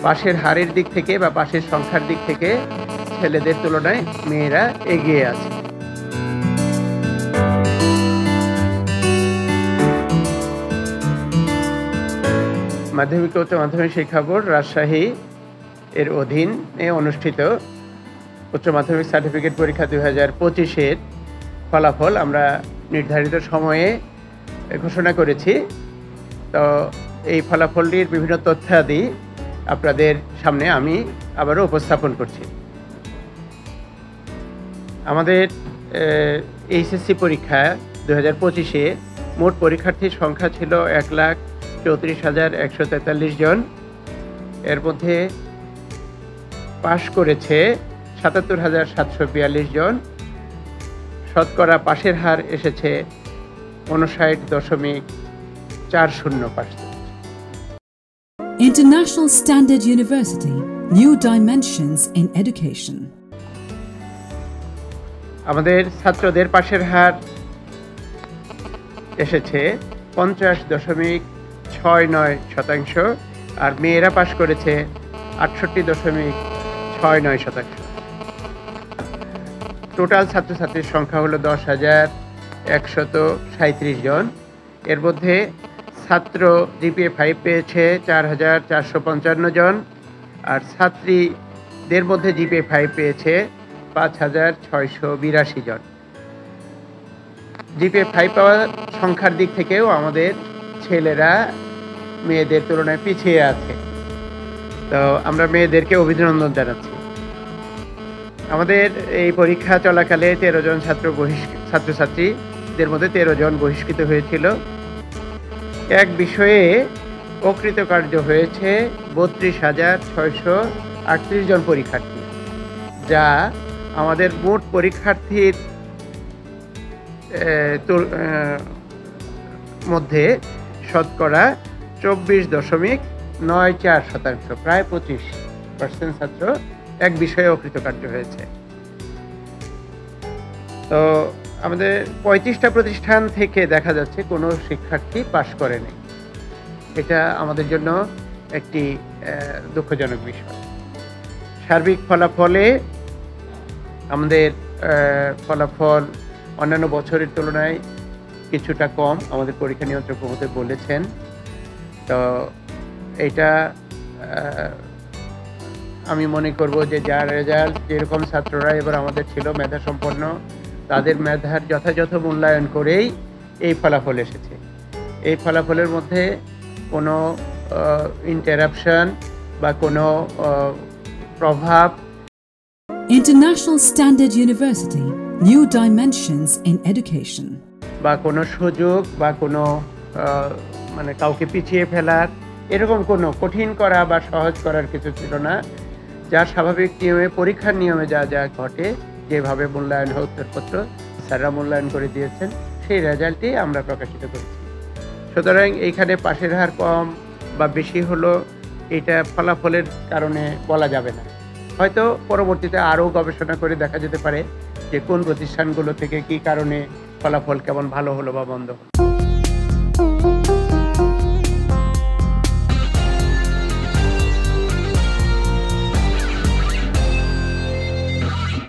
পাশের হারের দিক থেকে বা পাশের সংখ্যার দিক থেকে ছেলেদের তুলনায় মেয়েরা এগিয়ে আছে। মাধ্যমিক ও উচ্চ মাধ্যমিক শিক্ষা বোর্ড রাজশাহী এর অধীনে অনুষ্ঠিত উচ্চ মাধ্যমিক সার্টিফিকেট পরীক্ষা 2025-এর ফলাফল আমরা নির্ধারিত সময়ে ঘোষণা করেছি। তো এই ফলাফলটির বিভিন্ন তথ্যাদি আপনাদের সামনে আমি আবারও উপস্থাপন করছি। আমাদের এইচএসসি পরীক্ষা 2025-এ মোট পরীক্ষার্থীর সংখ্যা ছিল 1,34,143 জন। এর মধ্যে পাশ করেছে 77,742 জন। শতকরা পাশের হার এসেছে 59.40%। International Standard University, New Dimensions in Education. আমাদের ছাত্রদের পাশের হার এসেছে 50.69%, আর মেয়েরা পাশ করেছে 68.69%। টোটাল ছাত্রছাত্রীর সংখ্যা হলো 10,137 জন। এর মধ্যে ছাত্র জিপিএ 5 পেয়েছে 4,455 জন, আর ছাত্রীদের মধ্যে জিপিএ 5 পেয়েছে 5,682 জন। জিপিএ 5 পাওয়ার সংখ্যার দিক থেকেও আমাদের ছেলেরা মেয়েদের তুলনায় পিছিয়ে আছে। তো আমরা মেয়েদেরকে অভিনন্দন জানাচ্ছি। আমাদের এই পরীক্ষা চলাকালে 13 জন ছাত্রছাত্রীদের মধ্যে 13 জন বহিষ্কৃত হয়েছিল। এক বিষয়ে অকৃতকার্য হয়েছে 32,638 জন পরীক্ষার্থী, যা আমাদের মোট পরীক্ষার্থীর মধ্যে শতকরা 24.94%, প্রায় 25% ছাত্র এক বিষয়ে অকৃতকার্য হয়েছে। তো আমাদের 35টা প্রতিষ্ঠান থেকে দেখা যাচ্ছে কোনো শিক্ষার্থী পাশ করেনি। এটা আমাদের জন্য একটি দুঃখজনক বিষয়। সার্বিক ফলাফলে আমাদের ফলাফল অন্যান্য বছরের তুলনায় কিছুটা কম, আমাদের পরীক্ষা নিয়ন্ত্রক মহোদয় বলেছেন। তো এটা আমি মনে করব যে যার রেজাল্ট যেরকম ছাত্ররা এবার আমাদের ছিল মেধা সম্পন্ন, তাদের মেধার যথাযথ মূল্যায়ন করেই এই ফলাফল এসেছে। এই ফলাফলের মধ্যে কোনো ইন্টারাপশন বা কোনো প্রভাব। International Standard University, New Dimensions in Education. বা কোনো সুযোগ বা কোনো মানে কাউকে পিছিয়ে ফেলার এরকম কোনো কঠিন করা বা সহজ করার কিছু ছিল না। যা স্বাভাবিক নিয়মে পরীক্ষার নিয়মে যা যা ঘটে, যেভাবে মূল্যায়ন হয় উত্তরপত্র স্যাররা মূল্যায়ন করে দিয়েছেন, সেই রেজাল্টই আমরা প্রকাশিত করেছি। সুতরাং এইখানে পাশের হার কম বা বেশি হলো এটা ফলাফলের কারণে বলা যাবে না। হয়তো পরবর্তীতে আরও গবেষণা করে দেখা যেতে পারে যে কোন প্রতিষ্ঠানগুলো থেকে কী কারণে ফলাফল কেমন ভালো হলো বা মন্দ হলো।